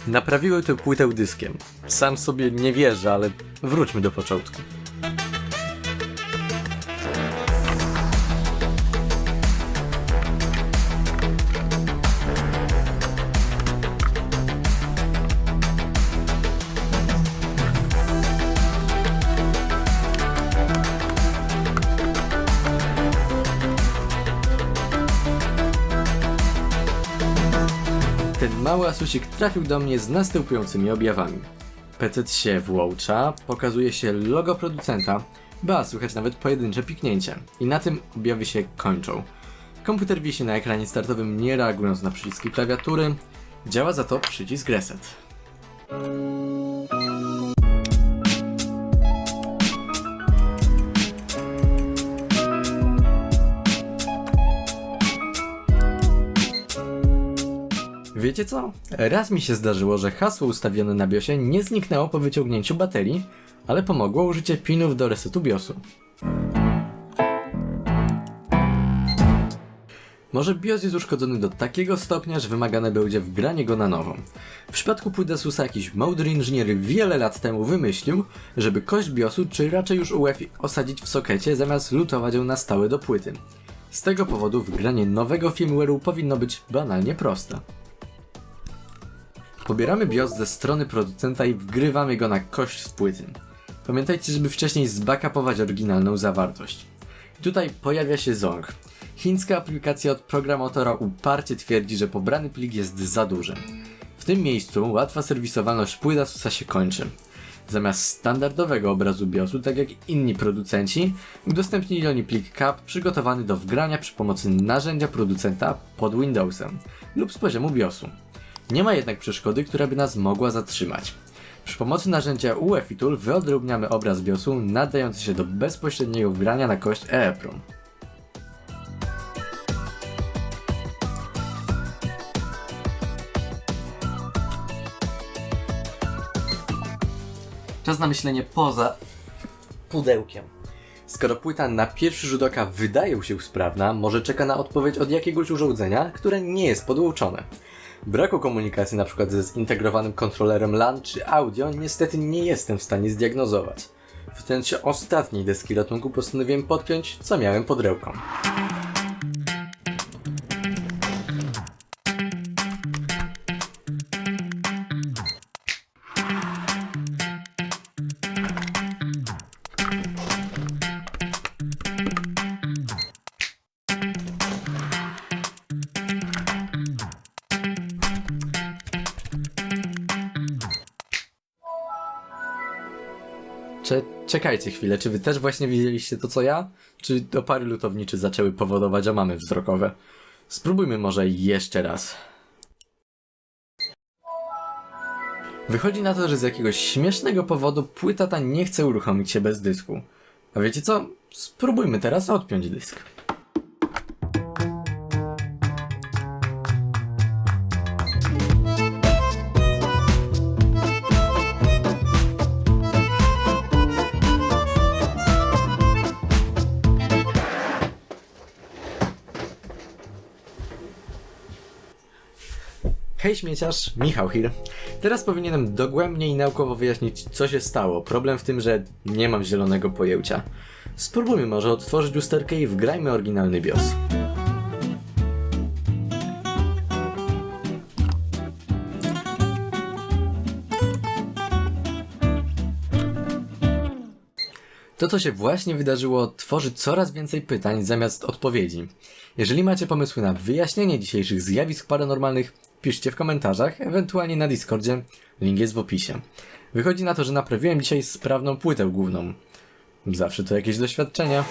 Naprawiłem tę płytę dyskiem. Sam sobie nie wierzę, ale wróćmy do początku. Ten mały Asusik trafił do mnie z następującymi objawami. PC się włącza, pokazuje się logo producenta, ba, słychać nawet pojedyncze piknięcia. I na tym objawy się kończą. Komputer wisi na ekranie startowym, nie reagując na przyciski klawiatury. Działa za to przycisk reset. Wiecie co? Raz mi się zdarzyło, że hasło ustawione na BIOSie nie zniknęło po wyciągnięciu baterii, ale pomogło użycie pinów do resetu BIOSu. Może BIOS jest uszkodzony do takiego stopnia, że wymagane będzie wgranie go na nowo. W przypadku płyt Asusa jakiś mądry inżynier wiele lat temu wymyślił, żeby kość BIOSu, czy raczej już UEFI, osadzić w sokecie zamiast lutować ją na stałe do płyty. Z tego powodu wgranie nowego firmware'u powinno być banalnie proste. Pobieramy BIOS ze strony producenta i wgrywamy go na kość z płyty. Pamiętajcie, żeby wcześniej zbackupować oryginalną zawartość. I tutaj pojawia się Zong. Chińska aplikacja od programatora uparcie twierdzi, że pobrany plik jest za duży. W tym miejscu łatwa serwisowalność płyt Asusa się kończy. Zamiast standardowego obrazu BIOSu, tak jak inni producenci, udostępnili oni plik CAP przygotowany do wgrania przy pomocy narzędzia producenta pod Windowsem lub z poziomu BIOSu. Nie ma jednak przeszkody, która by nas mogła zatrzymać. Przy pomocy narzędzia UEFI Tool wyodrębniamy obraz BIOSu nadający się do bezpośredniego wgrania na kość EEPROM. Czas na myślenie poza pudełkiem. Skoro płyta na pierwszy rzut oka wydaje się sprawna, może czeka na odpowiedź od jakiegoś urządzenia, które nie jest podłączone. Braku komunikacji np. ze zintegrowanym kontrolerem LAN czy audio niestety nie jestem w stanie zdiagnozować. W trakcie ostatniej deski ratunku postanowiłem podpiąć, co miałem pod ręką. Czekajcie chwilę, czy wy też właśnie widzieliście to co ja? Czy opary lutownicze zaczęły powodować omamy wzrokowe? Spróbujmy może jeszcze raz. Wychodzi na to, że z jakiegoś śmiesznego powodu płyta ta nie chce uruchomić się bez dysku. A wiecie co? Spróbujmy teraz odpiąć dysk. Hej śmieciarz, Michał here. Teraz powinienem dogłębnie i naukowo wyjaśnić, co się stało. Problem w tym, że nie mam zielonego pojęcia. Spróbujmy może odtworzyć usterkę i wgrajmy oryginalny BIOS. To, co się właśnie wydarzyło, tworzy coraz więcej pytań zamiast odpowiedzi. Jeżeli macie pomysły na wyjaśnienie dzisiejszych zjawisk paranormalnych, piszcie w komentarzach, ewentualnie na Discordzie, link jest w opisie. Wychodzi na to, że naprawiłem dzisiaj sprawną płytę główną. Zawsze to jakieś doświadczenia.